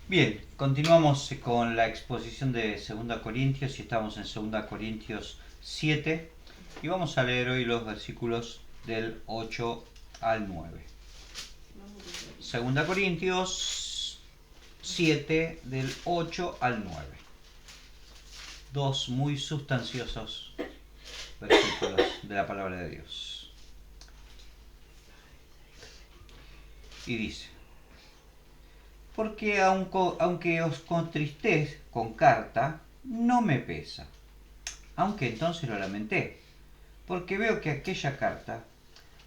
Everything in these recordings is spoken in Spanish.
Bien, continuamos con la exposición de 2 Corintios y estamos en 2 Corintios 7 y vamos a leer hoy los versículos del 8 al 9. 2 Corintios 7 del 8 al 9. Dos muy sustanciosos versículos de la palabra de Dios. Y dice: porque aunque os contristé con carta, no me pesa, aunque entonces lo lamenté, porque veo que aquella carta,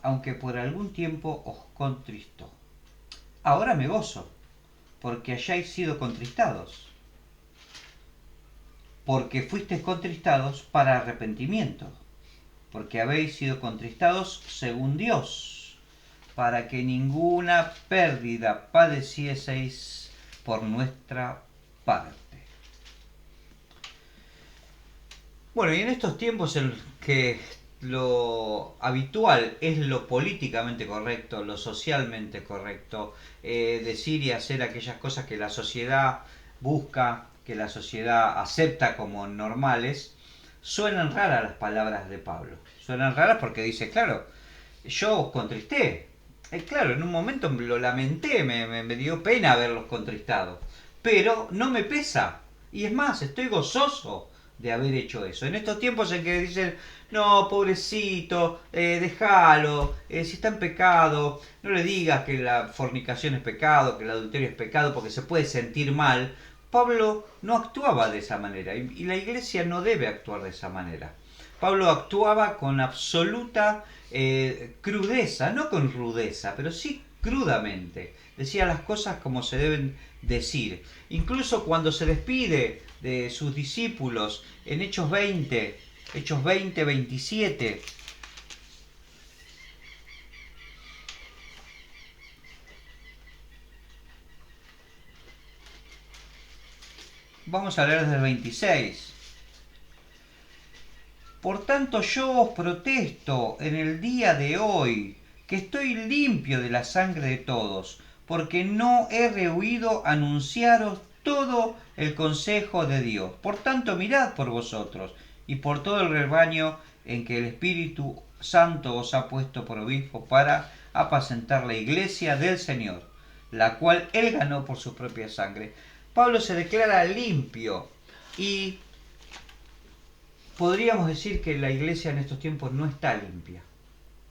aunque por algún tiempo os contristó, ahora me gozo, porque hayáis sido contristados, porque fuisteis contristados para arrepentimiento, porque habéis sido contristados según Dios, para que ninguna pérdida padecieseis por nuestra parte. Bueno, y en estos tiempos en que lo habitual es lo políticamente correcto, lo socialmente correcto, decir y hacer aquellas cosas que la sociedad busca, que la sociedad acepta como normales, suenan raras las palabras de Pablo. Suenan raras porque dice, claro, yo os contristé. Claro, en un momento lo lamenté, me dio pena haberlos contristado, pero no me pesa. Y es más, estoy gozoso de haber hecho eso. En estos tiempos en que dicen, no, pobrecito, déjalo, si está en pecado, no le digas que la fornicación es pecado, que el adulterio es pecado, porque se puede sentir mal. Pablo no actuaba de esa manera y la iglesia no debe actuar de esa manera. Pablo actuaba con absoluta crudeza, no con rudeza, pero sí crudamente. Decía las cosas como se deben decir. Incluso cuando se despide de sus discípulos en Hechos 20, 27. Vamos a leer desde el 26. Por tanto yo os protesto en el día de hoy que estoy limpio de la sangre de todos, porque no he rehuido anunciaros todo el consejo de Dios. Por tanto mirad por vosotros y por todo el rebaño en que el Espíritu Santo os ha puesto por obispo para apacentar la iglesia del Señor, la cual él ganó por su propia sangre. Pablo se declara limpio y podríamos decir que la iglesia en estos tiempos no está limpia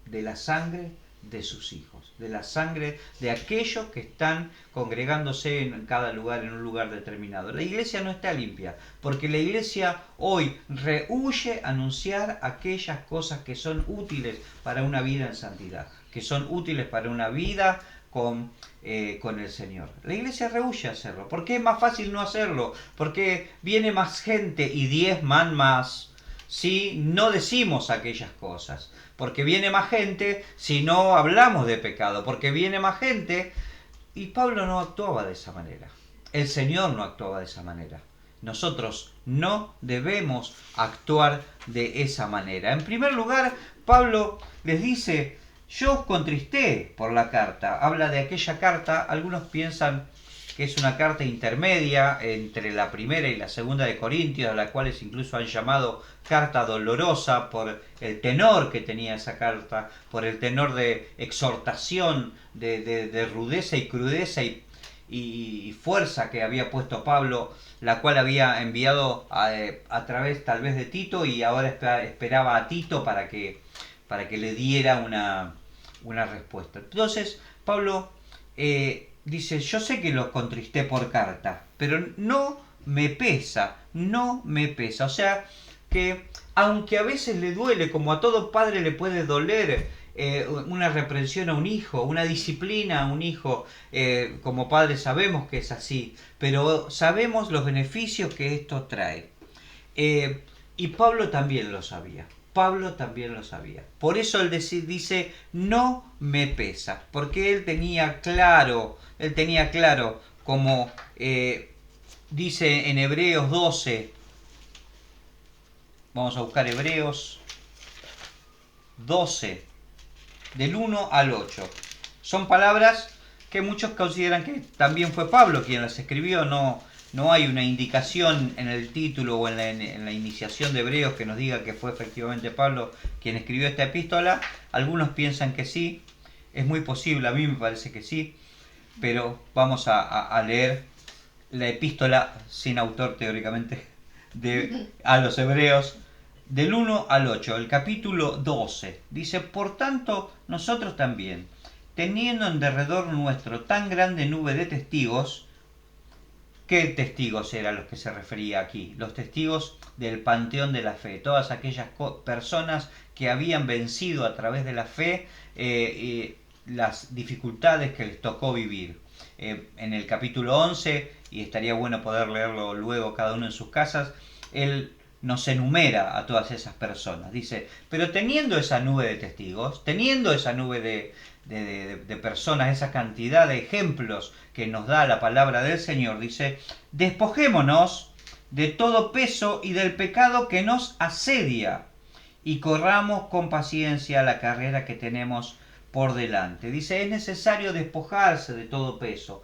de la sangre de sus hijos, de la sangre de aquellos que están congregándose en cada lugar, en un lugar determinado. La iglesia no está limpia, porque la iglesia hoy rehúye anunciar aquellas cosas que son útiles para una vida en santidad, que son útiles para una vida con el Señor. La iglesia rehúye hacerlo. ¿Por qué es más fácil no hacerlo? Porque viene más gente y diezman más si no decimos aquellas cosas. Porque viene más gente si no hablamos de pecado. Porque viene más gente. Y Pablo no actuaba de esa manera. El Señor no actuaba de esa manera. Nosotros no debemos actuar de esa manera. En primer lugar, Pablo les dice, yo os contristé por la carta. Habla de aquella carta, algunos piensan que es una carta intermedia entre la primera y la segunda de Corintios, a la cuales incluso han llamado carta dolorosa por el tenor que tenía esa carta, por el tenor de exhortación, de rudeza y crudeza y fuerza que había puesto Pablo, la cual había enviado a través tal vez de Tito y ahora esperaba a Tito para que le diera una respuesta. Entonces Pablo dice, yo sé que los contristé por carta, pero no me pesa, no me pesa. O sea que aunque a veces le duele, como a todo padre le puede doler una reprensión a un hijo, una disciplina a un hijo, como padres sabemos que es así, pero sabemos los beneficios que esto trae. Y Pablo también lo sabía. Pablo también lo sabía. Por eso él dice, no me pesa, porque él tenía claro, como dice en Hebreos 12, vamos a buscar Hebreos 12, del 1 al 8. Son palabras que muchos consideran que también fue Pablo quien las escribió. No hay una indicación en el título o en la iniciación de Hebreos que nos diga que fue efectivamente Pablo quien escribió esta epístola. Algunos piensan que sí, es muy posible, a mí me parece que sí, pero vamos a leer la epístola sin autor teóricamente a los Hebreos del 1 al 8, el capítulo 12. Dice: por tanto, nosotros también, teniendo en derredor nuestro tan grande nube de testigos. ¿Qué testigos eran los que se refería aquí? Los testigos del panteón de la fe, todas aquellas personas que habían vencido a través de la fe las dificultades que les tocó vivir. En el capítulo 11, y estaría bueno poder leerlo luego cada uno en sus casas, él nos enumera a todas esas personas. Dice: pero teniendo esa nube de testigos, teniendo esa nube de personas, esa cantidad de ejemplos que nos da la palabra del Señor, dice: despojémonos de todo peso y del pecado que nos asedia y corramos con paciencia la carrera que tenemos por delante. Dice: es necesario despojarse de todo peso,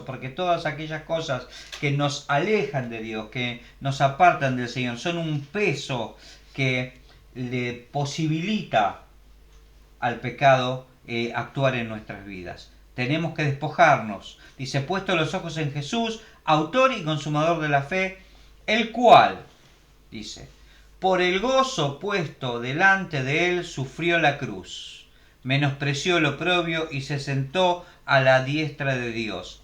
porque todas aquellas cosas que nos alejan de Dios, que nos apartan del Señor, son un peso que le posibilita al pecado actuar en nuestras vidas. Tenemos que despojarnos. Dice: puesto los ojos en Jesús, autor y consumador de la fe, el cual, dice, por el gozo puesto delante de él, sufrió la cruz, menospreció el oprobio y se sentó a la diestra de Dios.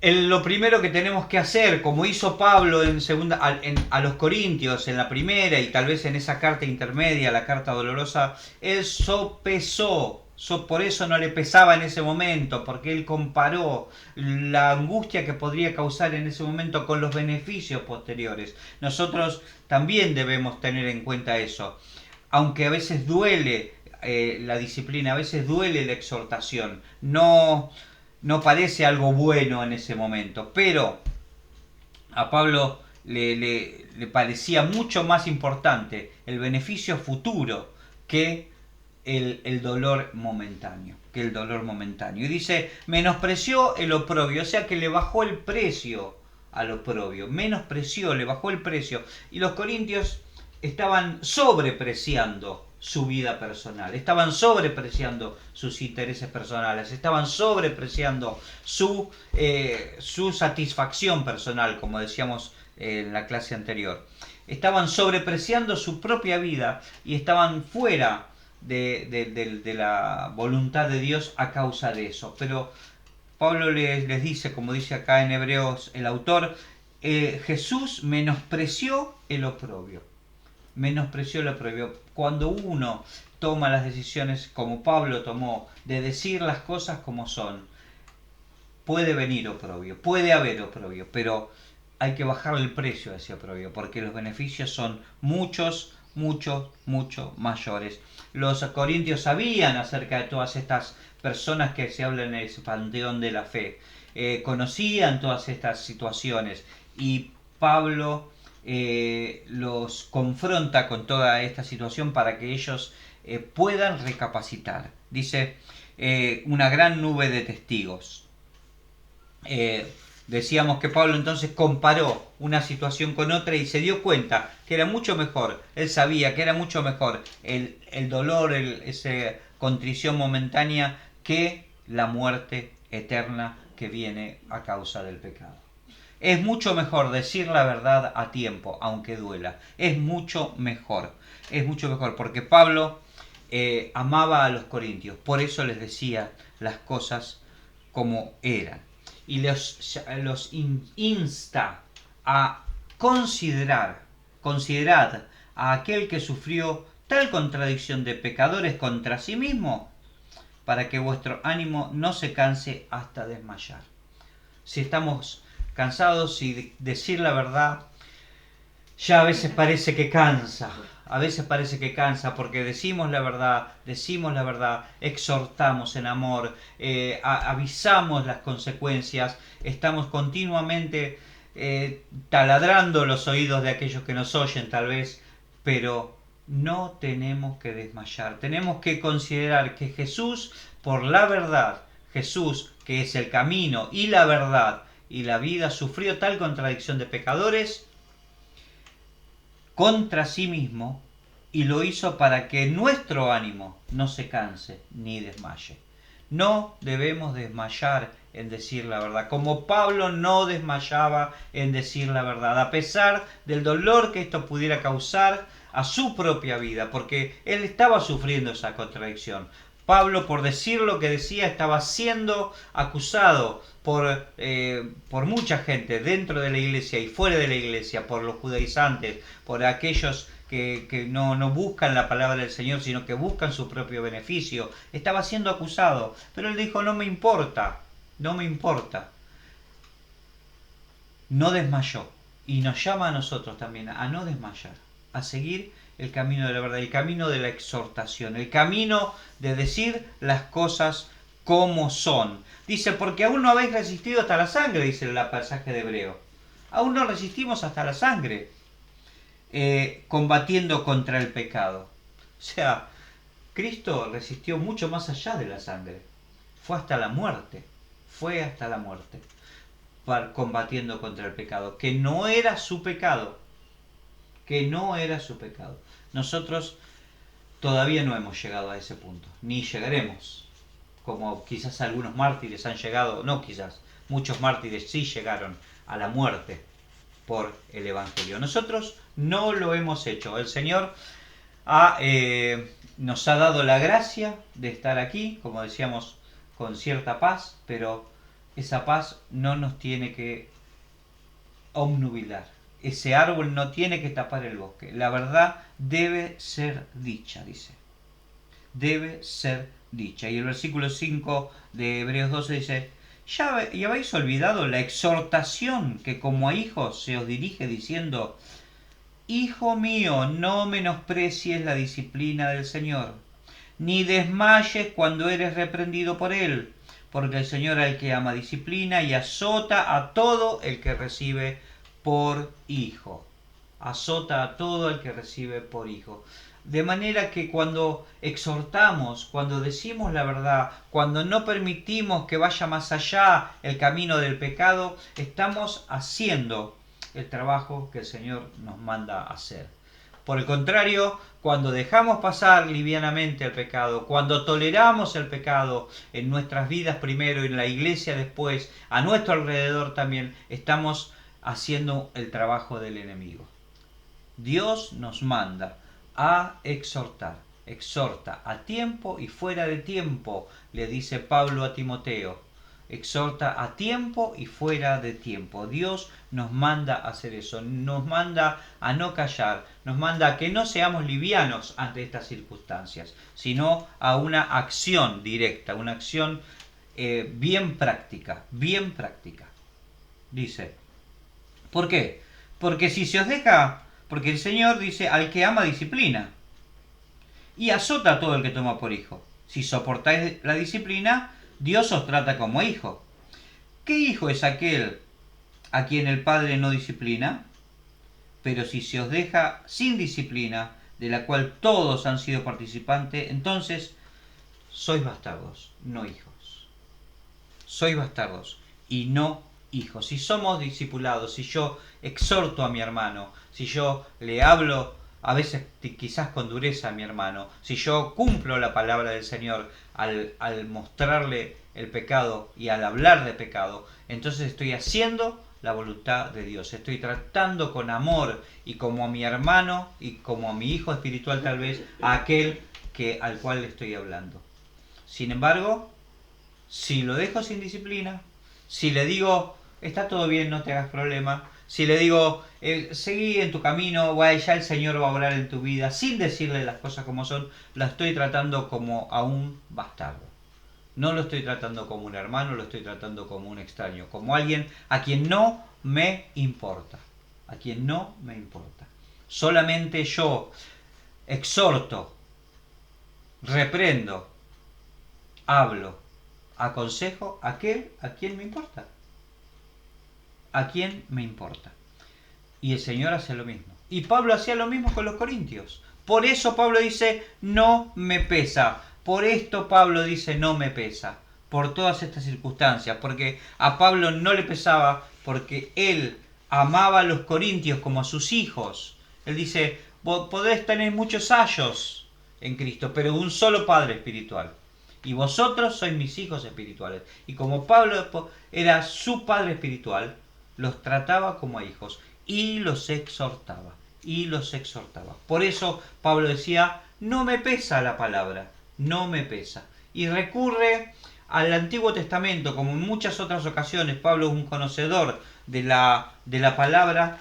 Lo primero que tenemos que hacer, como hizo Pablo a los Corintios en la primera y tal vez en esa carta intermedia, la carta dolorosa, él sopesó. Por eso no le pesaba en ese momento, porque él comparó la angustia que podría causar en ese momento con los beneficios posteriores. Nosotros también debemos tener en cuenta eso. Aunque a veces duele la disciplina, a veces duele la exhortación, no parece algo bueno en ese momento, pero a Pablo le parecía mucho más importante el beneficio futuro que el dolor momentáneo. Y dice: menospreció el oprobio, o sea que le bajó el precio al oprobio, le bajó el precio. Y los corintios estaban sobrepreciando su vida personal, estaban sobrepreciando sus intereses personales, estaban sobrepreciando su satisfacción personal, como decíamos en la clase anterior. Estaban sobrepreciando su propia vida y estaban fuera de la voluntad de Dios a causa de eso. Pero Pablo les dice, como dice acá en Hebreos el autor, Jesús menospreció el oprobio. Cuando uno toma las decisiones como Pablo tomó, de decir las cosas como son, puede venir oprobio, puede haber oprobio, pero hay que bajarle el precio a ese oprobio, porque los beneficios son mucho mayores. Los corintios sabían acerca de todas estas personas que se hablan en ese panteón de la fe, conocían todas estas situaciones, y Pablo los confronta con toda esta situación para que ellos puedan recapacitar. Dice: una gran nube de testigos. Decíamos que Pablo entonces comparó una situación con otra y se dio cuenta que era mucho mejor. Él sabía que era mucho mejor el dolor, esa contrición momentánea, que la muerte eterna que viene a causa del pecado. Es mucho mejor decir la verdad a tiempo, aunque duela. Es mucho mejor, porque Pablo amaba a los corintios, por eso les decía las cosas como eran. Y los insta a considerad a aquel que sufrió tal contradicción de pecadores contra sí mismo, para que vuestro ánimo no se canse hasta desmayar. Si estamos cansados y decir la verdad, ya a veces parece que cansa, porque decimos la verdad, exhortamos en amor, avisamos las consecuencias, estamos continuamente taladrando los oídos de aquellos que nos oyen tal vez, pero no tenemos que desmayar. Tenemos que considerar que Jesús por la verdad. Jesús, que es el camino y la verdad y la vida, sufrió tal contradicción de pecadores contra sí mismo, y lo hizo para que nuestro ánimo no se canse ni desmaye. No debemos desmayar en decir la verdad, como Pablo no desmayaba en decir la verdad, a pesar del dolor que esto pudiera causar a su propia vida, porque él estaba sufriendo esa contradicción. Pablo, por decir lo que decía, estaba siendo acusado por mucha gente dentro de la iglesia y fuera de la iglesia, por los judaizantes, por aquellos que no buscan la palabra del Señor, sino que buscan su propio beneficio. Estaba siendo acusado, pero él dijo, no me importa, no me importa. No desmayó. Y nos llama a nosotros también a no desmayar, a seguir el camino de la verdad, el camino de la exhortación, el camino de decir las cosas como son. Dice, porque aún no habéis resistido hasta la sangre, dice el pasaje de Hebreo. Aún no resistimos hasta la sangre, combatiendo contra el pecado. O sea, Cristo resistió mucho más allá de la sangre. Fue hasta la muerte. Fue hasta la muerte. Combatiendo contra el pecado. Que no era su pecado. Que no era su pecado. Nosotros todavía no hemos llegado a ese punto. Ni llegaremos. Como quizás algunos mártires han llegado. No quizás. Muchos mártires sí llegaron a la muerte por el Evangelio. Nosotros no lo hemos hecho. El Señor nos ha dado la gracia de estar aquí, como decíamos, con cierta paz, pero esa paz no nos tiene que obnubilar. Ese árbol no tiene que tapar el bosque. La verdad debe ser dicha, dice. Debe ser dicha. Y el versículo 5 de Hebreos 12 dice, ¿Ya habéis olvidado la exhortación que como a hijos se os dirige diciendo, Hijo mío, no menosprecies la disciplina del Señor, ni desmayes cuando eres reprendido por Él, porque el Señor al que ama disciplina y azota a todo el que recibe por hijo. Azota a todo el que recibe por hijo. De manera que cuando exhortamos, cuando decimos la verdad, cuando no permitimos que vaya más allá el camino del pecado, estamos haciendo el trabajo que el Señor nos manda hacer. Por el contrario, cuando dejamos pasar livianamente el pecado, cuando toleramos el pecado en nuestras vidas primero y en la iglesia después, a nuestro alrededor también, estamos haciendo el trabajo del enemigo. Dios nos manda a exhortar. Exhorta a tiempo y fuera de tiempo, le dice Pablo a Timoteo. Exhorta a tiempo y fuera de tiempo. Dios nos manda a hacer eso. Nos manda a no callar. Nos manda a que no seamos livianos ante estas circunstancias, sino a una acción directa, una acción bien práctica, bien práctica. Dice, ¿por qué? Porque si se os deja, porque el Señor dice, al que ama disciplina, y azota a todo el que toma por hijo. Si soportáis la disciplina, Dios os trata como hijo. ¿Qué hijo es aquel a quien el Padre no disciplina? Pero si se os deja sin disciplina, de la cual todos han sido participantes, entonces sois bastardos, no hijos. Sois bastardos y no hijos. Si somos discipulados, si yo exhorto a mi hermano, si yo le hablo a veces quizás con dureza a mi hermano, si yo cumplo la palabra del Señor al mostrarle el pecado y al hablar de pecado, entonces estoy haciendo la voluntad de Dios. Estoy tratando con amor y como a mi hermano y como a mi hijo espiritual tal vez, a aquel al cual le estoy hablando. Sin embargo, si lo dejo sin disciplina, si le digo, está todo bien, no te hagas problema, si le digo, seguí en tu camino, ya el Señor va a obrar en tu vida, sin decirle las cosas como son, la estoy tratando como a un bastardo. No lo estoy tratando como un hermano, lo estoy tratando como un extraño, como alguien a quien no me importa. A quien no me importa. Solamente yo exhorto, reprendo, hablo, aconsejo a aquel a quien me importa. ¿A quién me importa? Y el Señor hace lo mismo. Y Pablo hacía lo mismo con los corintios. Por eso Pablo dice, no me pesa. Por esto Pablo dice no me pesa, por todas estas circunstancias, porque a Pablo no le pesaba, porque él amaba a los corintios como a sus hijos. Él dice, podés tener muchos ayos en Cristo, pero un solo Padre espiritual. Y vosotros sois mis hijos espirituales. Y como Pablo era su Padre espiritual, los trataba como a hijos y los exhortaba. Y los exhortaba. Por eso Pablo decía, no me pesa la palabra, no me pesa. Y recurre al Antiguo Testamento, como en muchas otras ocasiones. Pablo es un conocedor de la palabra.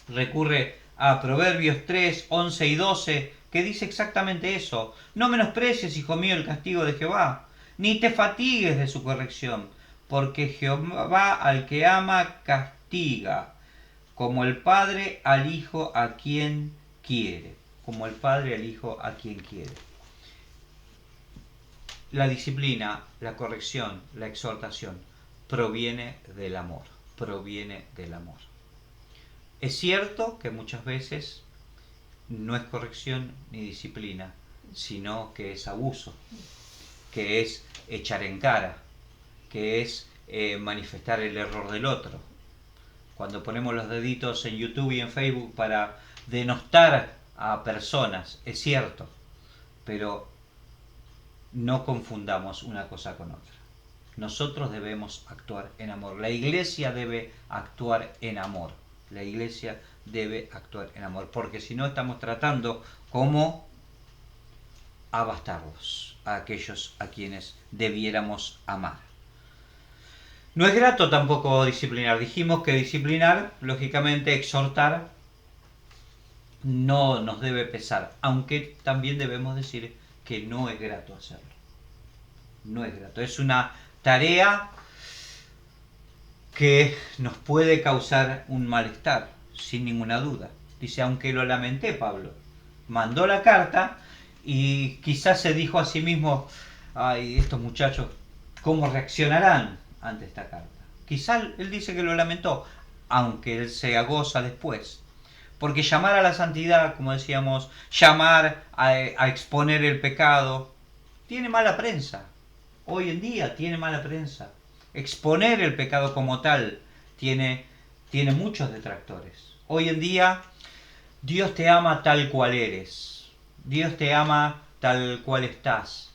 Recurre a Proverbios 3, 11 y 12, que dice exactamente eso. No menosprecies, hijo mío, el castigo de Jehová, ni te fatigues de su corrección, porque Jehová al que ama castiga, como el padre al hijo a quien quiere. Como el padre al hijo a quien quiere. La disciplina, la corrección, la exhortación proviene del amor. Proviene del amor. Es cierto que muchas veces no es corrección ni disciplina, sino que es abuso, que es echar en cara, que es manifestar el error del otro. Cuando ponemos los deditos en YouTube y en Facebook para denostar a personas, es cierto, pero no confundamos una cosa con otra. Nosotros debemos actuar en amor. La iglesia debe actuar en amor. La iglesia debe actuar en amor, porque si no estamos tratando como a bastardos, a aquellos a quienes debiéramos amar. No es grato tampoco disciplinar. Dijimos que disciplinar, lógicamente exhortar, no nos debe pesar, aunque también debemos decir que no es grato hacerlo. No es grato. Es una tarea que nos puede causar un malestar, sin ninguna duda. Dice, aunque lo lamenté, Pablo. Mandó la carta y quizás se dijo a sí mismo, ay, estos muchachos, ¿cómo reaccionarán ante esta carta? Quizás él dice que lo lamentó, aunque él se goza después. Porque llamar a la santidad, como decíamos, llamar a exponer el pecado, tiene mala prensa. Hoy en día tiene mala prensa. Exponer el pecado como tal tiene muchos detractores. Hoy en día Dios te ama tal cual eres. Dios te ama tal cual estás.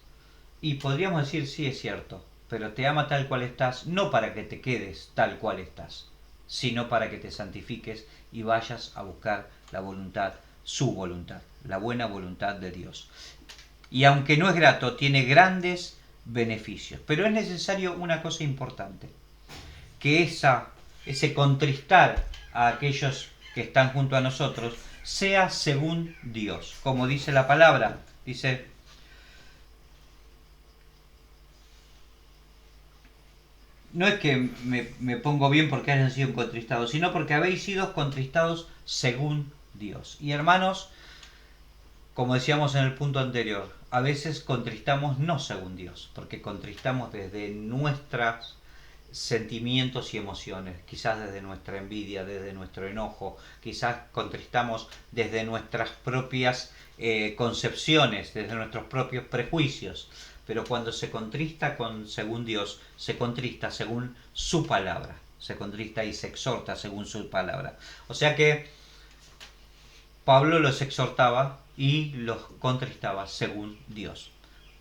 Y podríamos decir, sí, es cierto, pero te ama tal cual estás, no para que te quedes tal cual estás, sino para que te santifiques y vayas a buscar la voluntad, su voluntad, la buena voluntad de Dios. Y aunque no es grato, tiene grandes beneficios. Pero es necesario una cosa importante, que ese contristar a aquellos que están junto a nosotros sea según Dios. Como dice la palabra, dice, no es que me pongo bien porque hayan sido contristados, sino porque habéis sido contristados según Dios. Y hermanos, como decíamos en el punto anterior, a veces contristamos no según Dios, porque contristamos desde nuestros sentimientos y emociones, quizás desde nuestra envidia, desde nuestro enojo, quizás contristamos desde nuestras propias concepciones, desde nuestros propios prejuicios. Pero cuando se contrista según Dios, se contrista según su palabra, se contrista y se exhorta según su palabra. O sea que Pablo los exhortaba y los contristaba según Dios.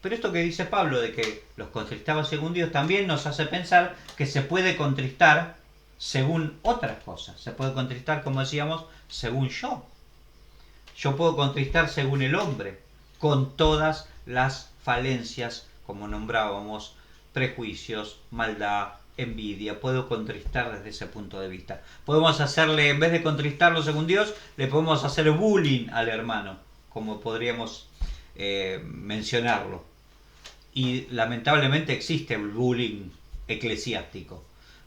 Pero esto que dice Pablo de que los contristaba según Dios también nos hace pensar que se puede contristar según otras cosas. Se puede contristar, como decíamos, según yo. Yo puedo contristar según el hombre, con todas las falencias, como nombrábamos, prejuicios, maldad, envidia. Puedo contristar desde ese punto de vista. Podemos hacerle, en vez de contristarlo según Dios, le podemos hacer bullying al hermano, como podríamos mencionarlo. Y lamentablemente existe el bullying eclesiástico,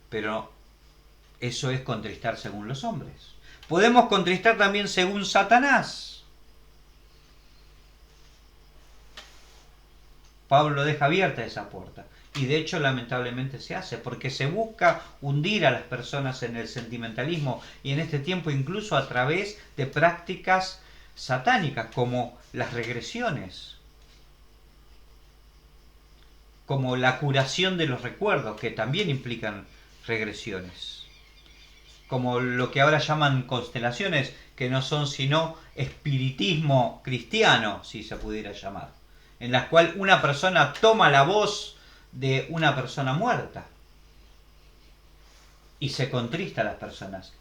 pero eso es contristar según los hombres. Podemos contristar también según Satanás. Pablo deja abierta esa puerta. Y de hecho lamentablemente se hace, porque se busca hundir a las personas en el sentimentalismo y en este tiempo incluso a través de prácticas satánicas como las regresiones. como la curación de los recuerdos, que también implican regresiones, como lo que ahora llaman constelaciones, que no son sino espiritismo cristiano, si se pudiera llamar, en las cuales una persona toma la voz de una persona muerta y se contrista a las personas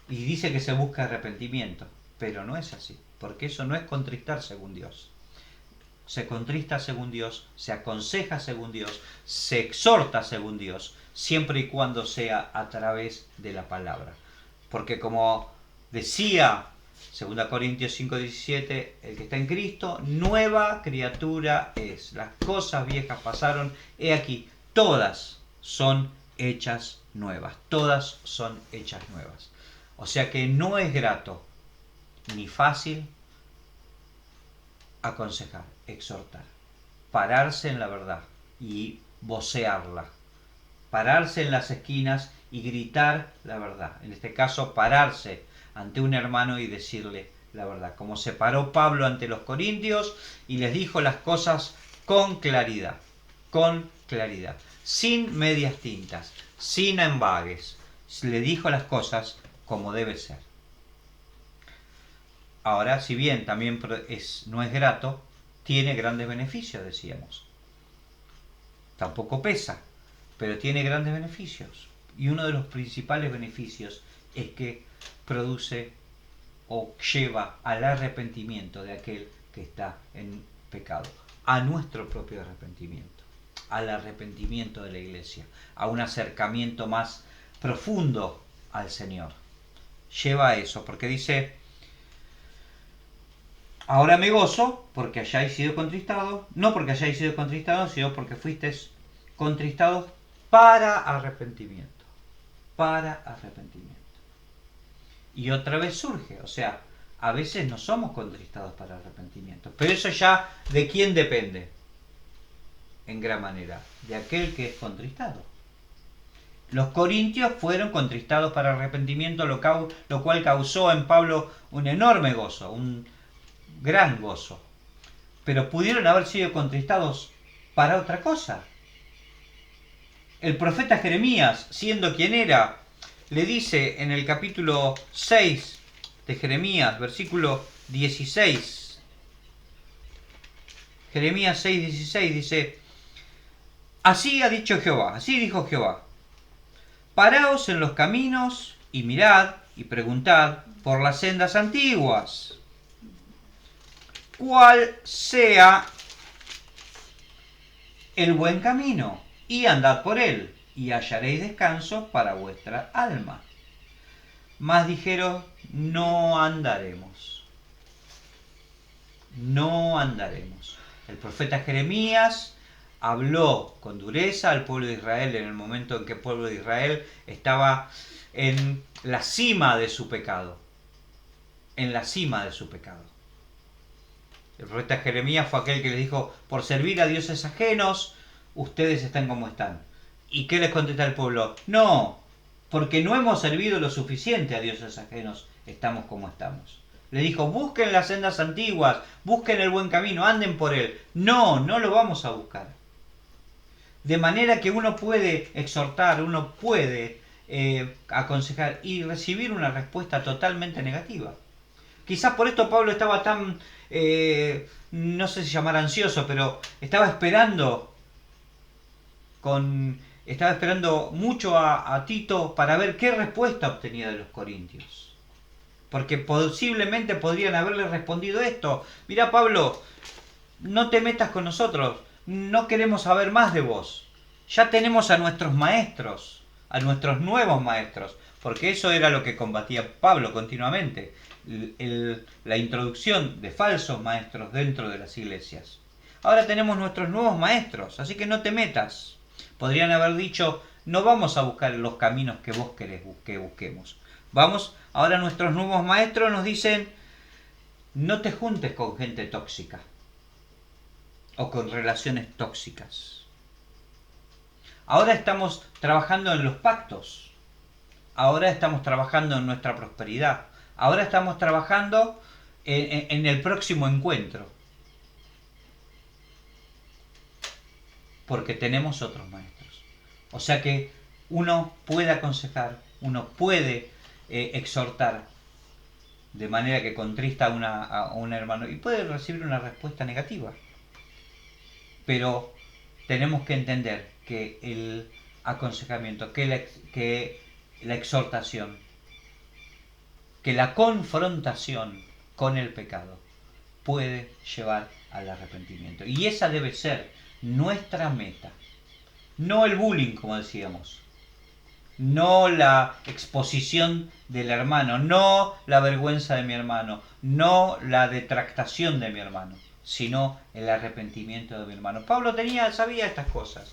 y dice que se busca arrepentimiento, pero no es así, porque eso no es contristar según Dios. Se contrista según Dios, se aconseja según Dios, se exhorta según Dios, siempre y cuando sea a través de la palabra. Porque como decía 2 Corintios 5:17, el que está en Cristo, nueva criatura es. Las cosas viejas pasaron, he aquí, todas son hechas nuevas. Todas son hechas nuevas. O sea que no es grato ni fácil aconsejar, exhortar, pararse en la verdad y vocearla, pararse en las esquinas y gritar la verdad. En este caso, pararse ante un hermano y decirle la verdad, como se paró Pablo ante los corintios y les dijo las cosas con claridad, sin medias tintas, sin embagues. Le dijo las cosas como debe ser. Ahora, si bien también no es grato, tiene grandes beneficios, decíamos. Tampoco pesa, pero tiene grandes beneficios. Y uno de los principales beneficios es que produce o lleva al arrepentimiento de aquel que está en pecado, a nuestro propio arrepentimiento, al arrepentimiento de la iglesia, a un acercamiento más profundo al Señor. Lleva a eso, porque dice: ahora me gozo porque hayáis sido contristados, no porque hayáis sido contristados, sino porque fuisteis contristados para arrepentimiento. Para arrepentimiento. Y otra vez surge, o sea, a veces no somos contristados para arrepentimiento. Pero eso ya, ¿de quién depende? En gran manera, de aquel que es contristado. Los corintios fueron contristados para arrepentimiento, lo cual causó en Pablo un enorme gozo, un gran gozo. Pero pudieron haber sido contristados para otra cosa. El profeta Jeremías, siendo quien era, le dice en el capítulo 6 de Jeremías, versículo 16. Jeremías 6:16 dice: así ha dicho Jehová, así dijo Jehová: paraos en los caminos y mirad y preguntad por las sendas antiguas, cuál sea el buen camino, y andad por él, y hallaréis descanso para vuestra alma. Mas dijeron: no andaremos. No andaremos. El profeta Jeremías habló con dureza al pueblo de Israel en el momento en que el pueblo de Israel estaba en la cima de su pecado. En la cima de su pecado. El profeta Jeremías fue aquel que les dijo: por servir a dioses ajenos, ustedes están como están. ¿Y qué les contesta el pueblo? No, porque no hemos servido lo suficiente a dioses ajenos, estamos como estamos. Le dijo: busquen las sendas antiguas, busquen el buen camino, anden por él. No, no lo vamos a buscar. De manera que uno puede exhortar, uno puede aconsejar y recibir una respuesta totalmente negativa. Quizás por esto Pablo estaba tan, no sé si llamar ansioso, pero estaba esperando mucho a Tito para ver qué respuesta obtenía de los corintios. Porque posiblemente podrían haberle respondido esto: mira, Pablo, no te metas con nosotros, no queremos saber más de vos. Ya tenemos a nuestros maestros, a nuestros nuevos maestros, porque eso era lo que combatía Pablo continuamente, la introducción de falsos maestros dentro de las iglesias. Ahora tenemos nuestros nuevos maestros, así que no te metas. Podrían haber dicho: no vamos a buscar los caminos que vos querés que busquemos. Vamos, ahora nuestros nuevos maestros nos dicen: no te juntes con gente tóxica o con relaciones tóxicas. Ahora estamos trabajando en los pactos. Ahora estamos trabajando en nuestra prosperidad. Ahora estamos trabajando en el próximo encuentro. porque tenemos otros maestros. O sea que uno puede aconsejar, uno puede exhortar de manera que contrista a un hermano y puede recibir una respuesta negativa. Pero tenemos que entender que el aconsejamiento, que la exhortación, que la confrontación con el pecado puede llevar al arrepentimiento. Y esa debe ser nuestra meta. No el bullying, como decíamos. No la exposición del hermano, no la vergüenza de mi hermano, no la detractación de mi hermano, sino el arrepentimiento de mi hermano. Pablo sabía estas cosas,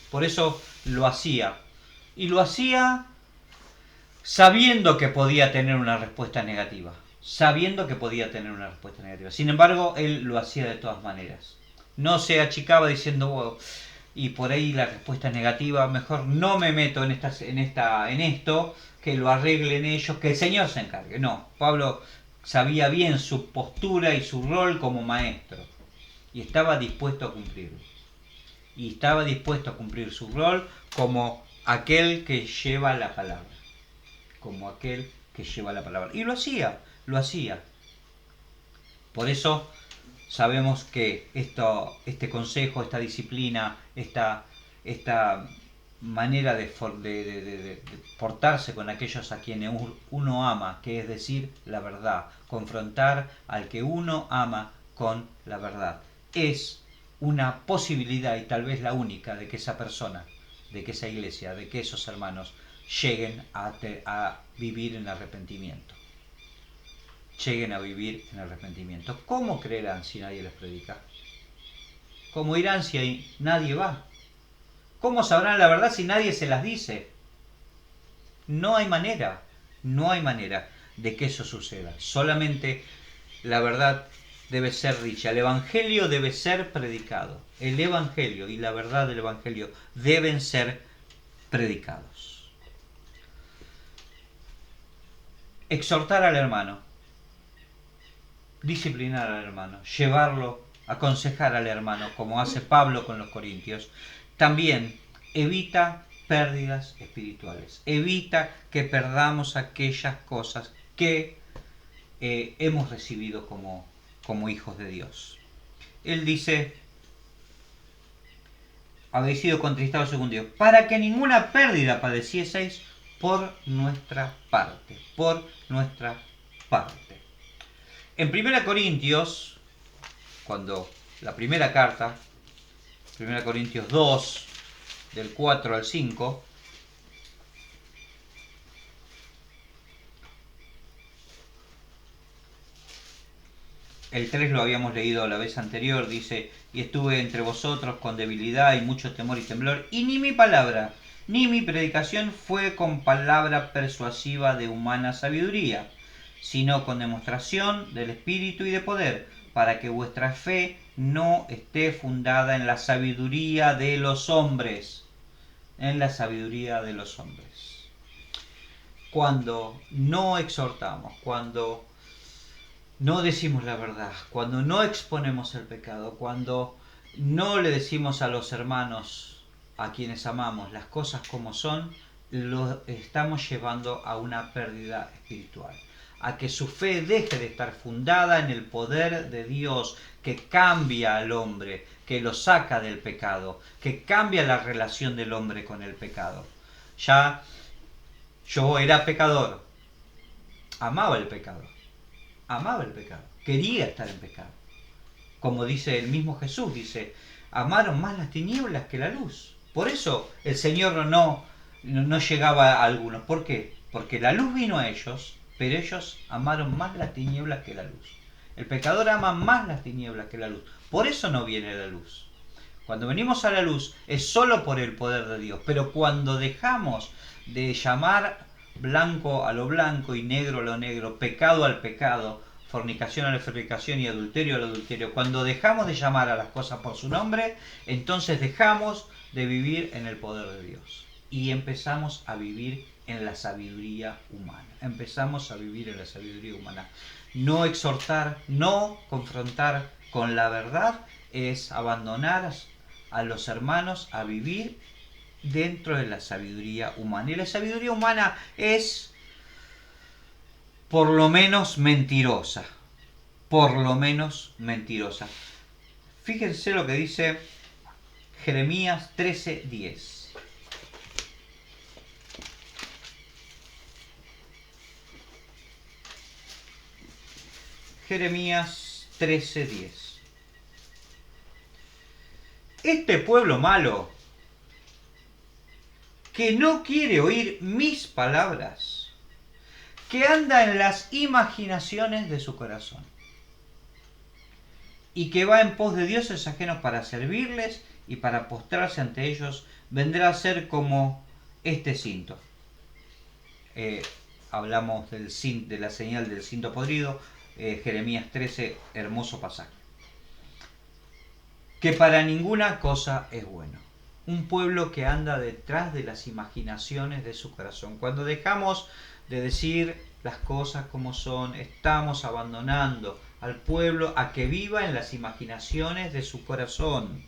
por eso lo hacía. Y lo hacía sabiendo que podía tener una respuesta negativa. Sabiendo que podía tener una respuesta negativa. Sin embargo, él lo hacía de todas maneras. No se achicaba diciendo, wow, y por ahí la respuesta es negativa, mejor no me meto en esto, que lo arreglen ellos, que el Señor se encargue. No, Pablo sabía bien su postura y su rol como maestro. Y estaba dispuesto a cumplirlo. Y estaba dispuesto a cumplir su rol como aquel que lleva la palabra. Como aquel que lleva la palabra. Y lo hacía. Por eso sabemos que este consejo, esta disciplina, esta manera de portarse con aquellos a quienes uno ama, que es decir, la verdad, confrontar al que uno ama con la verdad, es una posibilidad y tal vez la única de que esa persona, de que esa iglesia, de que esos hermanos lleguen a vivir en arrepentimiento. Lleguen a vivir en arrepentimiento. ¿Cómo creerán si nadie les predica? ¿Cómo irán si nadie va? ¿Cómo sabrán la verdad si nadie se las dice? No hay manera de que eso suceda. Solamente la verdad debe ser dicha. El Evangelio debe ser predicado. El Evangelio y la verdad del Evangelio deben ser predicados. Exhortar al hermano. Disciplinar al hermano, llevarlo, aconsejar al hermano, como hace Pablo con los corintios, también evita pérdidas espirituales, evita que perdamos aquellas cosas que hemos recibido como hijos de Dios. Él dice, habéis sido contristados según Dios, para que ninguna pérdida padecieseis por nuestra parte, En 1 Corintios, cuando la primera carta, 1 Corintios 2, del 4 al 5, el 3 lo habíamos leído la vez anterior, dice, y estuve entre vosotros con debilidad y mucho temor y temblor, y ni mi palabra, ni mi predicación fue con palabra persuasiva de humana sabiduría, sino con demostración del Espíritu y de poder, para que vuestra fe no esté fundada en la sabiduría de los hombres. En la sabiduría de los hombres. Cuando no exhortamos, cuando no decimos la verdad, cuando no exponemos el pecado, cuando no le decimos a los hermanos a quienes amamos las cosas como son, lo estamos llevando a una pérdida espiritual. A que su fe deje de estar fundada en el poder de Dios que cambia al hombre, que lo saca del pecado, que cambia la relación del hombre con el pecado. Ya yo era pecador, amaba el pecado, quería estar en pecado. Como dice el mismo Jesús, dice, amaron más las tinieblas que la luz. Por eso el Señor no llegaba a algunos. ¿Por qué? Porque la luz vino a ellos, pero ellos amaron más las tinieblas que la luz. El pecador ama más las tinieblas que la luz. Por eso no viene la luz. Cuando venimos a la luz es solo por el poder de Dios. Pero cuando dejamos de llamar blanco a lo blanco y negro a lo negro, pecado al pecado, fornicación a la fornicación y adulterio al adulterio, cuando dejamos de llamar a las cosas por su nombre, entonces dejamos de vivir en el poder de Dios. Y empezamos a vivir en la sabiduría humana. No exhortar, no confrontar con la verdad es abandonar a los hermanos a vivir dentro de la sabiduría humana. Y la sabiduría humana es por lo menos mentirosa. Por lo menos mentirosa. Fíjense lo que dice Jeremías 13:10. Jeremías 13:10. Este pueblo malo, que no quiere oír mis palabras, que anda en las imaginaciones de su corazón, y que va en pos de dioses ajenos para servirles y para postrarse ante ellos, vendrá a ser como este cinto. Hablamos de la señal del cinto podrido, Jeremías 13, hermoso pasaje. Que para ninguna cosa es bueno. Un pueblo que anda detrás de las imaginaciones de su corazón. Cuando dejamos de decir las cosas como son, estamos abandonando al pueblo a que viva en las imaginaciones de su corazón.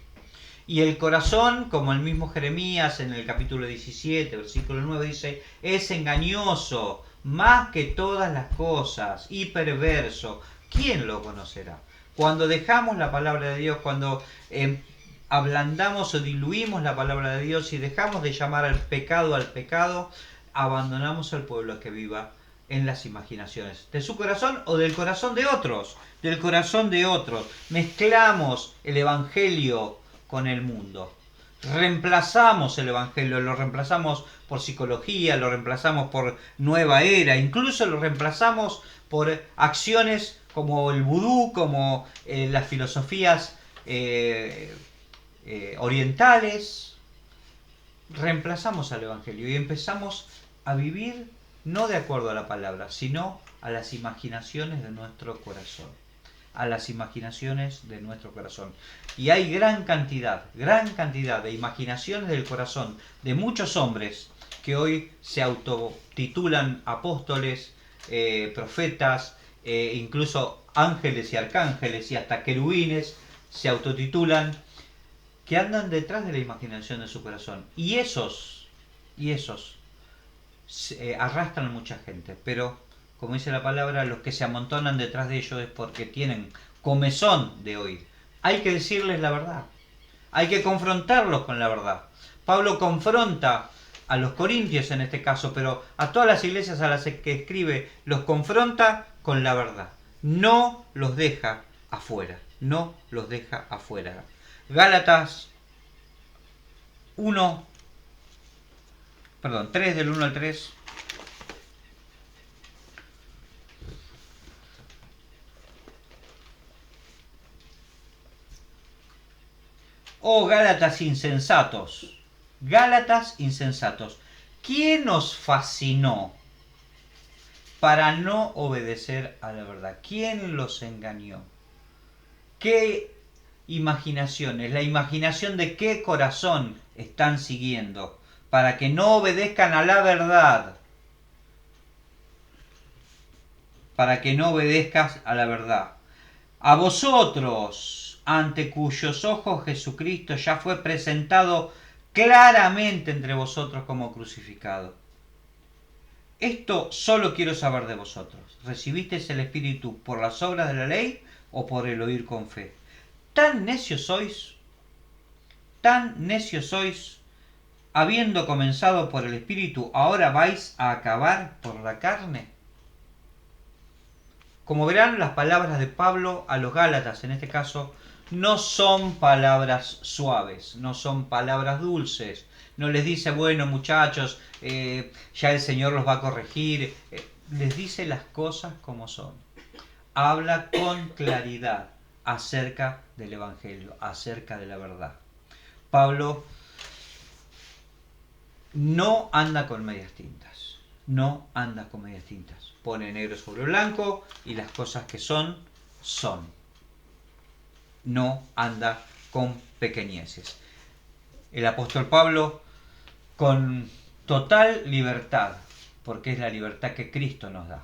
Y el corazón, como el mismo Jeremías en el capítulo 17, versículo 9 dice, es engañoso más que todas las cosas y perverso. ¿Quién lo conocerá? Cuando dejamos la palabra de Dios, cuando ablandamos o diluimos la palabra de Dios y dejamos de llamar al pecado, abandonamos al pueblo que viva en las imaginaciones de su corazón o del corazón de otros, del corazón de otros. Mezclamos el evangelio con el mundo. Reemplazamos el evangelio, lo reemplazamos por psicología, lo reemplazamos por nueva era, incluso lo reemplazamos por acciones como el vudú, como las filosofías orientales. Reemplazamos al evangelio y empezamos a vivir no de acuerdo a la palabra, sino a las imaginaciones de nuestro corazón. A las imaginaciones de nuestro corazón. Y hay gran cantidad de imaginaciones del corazón de muchos hombres que hoy se autotitulan apóstoles, profetas, incluso ángeles y arcángeles y hasta querubines se autotitulan, que andan detrás de la imaginación de su corazón. Y esos arrastran a mucha gente, pero como dice la palabra, los que se amontonan detrás de ellos es porque tienen comezón de oír. Hay que decirles la verdad, hay que confrontarlos con la verdad. Pablo confronta a los corintios en este caso, pero a todas las iglesias a las que escribe los confronta con la verdad. No los deja afuera, no los deja afuera. Gálatas 3 del 1 al 3. Oh Gálatas insensatos, ¿quién os fascinó para no obedecer a la verdad? ¿Quién los engañó? ¿Qué imaginaciones? ¿La imaginación de qué corazón están siguiendo para que no obedezcan a la verdad? Para que no obedezcas a la verdad. A vosotros, ante cuyos ojos Jesucristo ya fue presentado claramente entre vosotros como crucificado. Esto solo quiero saber de vosotros. ¿Recibisteis el Espíritu por las obras de la ley o por el oír con fe? ¿Tan necios sois? Habiendo comenzado por el Espíritu, ¿ahora vais a acabar por la carne? Como verán, las palabras de Pablo a los Gálatas, en este caso, no son palabras suaves, no son palabras dulces. No les dice, bueno muchachos, ya el Señor los va a corregir. Les dice las cosas como son. Habla con claridad acerca del Evangelio, acerca de la verdad. Pablo no anda con medias tintas. No anda con medias tintas. Pone negro sobre blanco y las cosas que son, son. No anda con pequeñeces. El apóstol Pablo, con total libertad, porque es la libertad que Cristo nos da,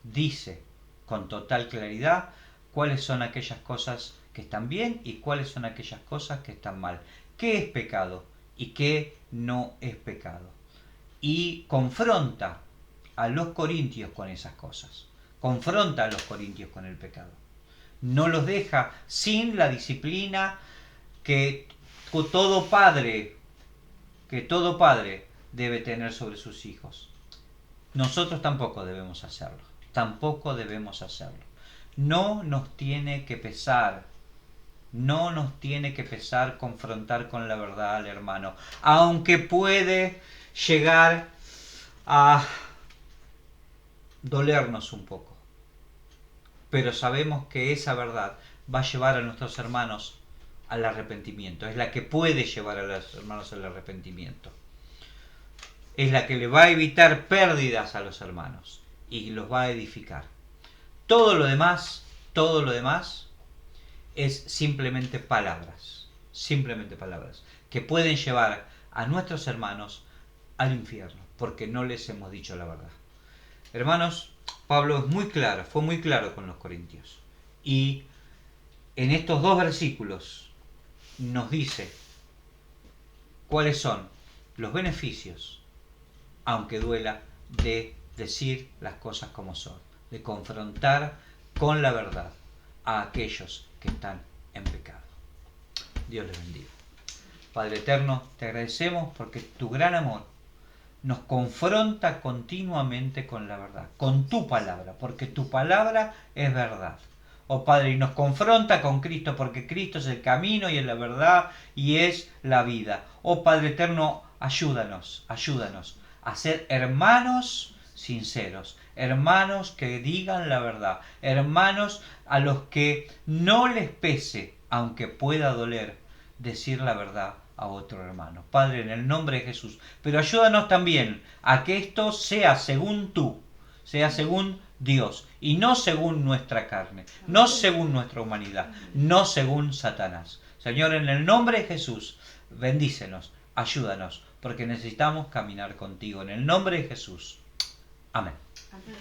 dice con total claridad cuáles son aquellas cosas que están bien y cuáles son aquellas cosas que están mal. ¿Qué es pecado y qué no es pecado? Y confronta a los corintios con esas cosas. Confronta a los corintios con el pecado. No los deja sin la disciplina que todo padre debe tener sobre sus hijos. Nosotros tampoco debemos hacerlo. Tampoco debemos hacerlo. No nos tiene que pesar. No nos tiene que pesar confrontar con la verdad al hermano. Aunque puede llegar a dolernos un poco. Pero sabemos que esa verdad va a llevar a nuestros hermanos al arrepentimiento. Es la que puede llevar a los hermanos al arrepentimiento. Es la que le va a evitar pérdidas a los hermanos y los va a edificar. Todo lo demás es simplemente palabras que pueden llevar a nuestros hermanos al infierno, porque no les hemos dicho la verdad. Hermanos, Pablo fue muy claro con los corintios, y en estos 2 versículos nos dice cuáles son los beneficios, aunque duela, de decir las cosas como son, de confrontar con la verdad a aquellos que están en pecado. Dios les bendiga. Padre eterno, te agradecemos porque tu gran amor nos confronta continuamente con la verdad, con tu palabra, porque tu palabra es verdad. Oh Padre, y nos confronta con Cristo, porque Cristo es el camino y es la verdad y es la vida. Oh Padre eterno, ayúdanos a ser hermanos sinceros, hermanos que digan la verdad, hermanos a los que no les pese, aunque pueda doler, decir la verdad a otro hermano. Padre, en el nombre de Jesús. Pero ayúdanos también a que esto sea según tú, sea según Dios, y no según nuestra carne, no según nuestra humanidad, no según Satanás. Señor, en el nombre de Jesús, bendícenos, ayúdanos, porque necesitamos caminar contigo. En el nombre de Jesús. Amén. Amén.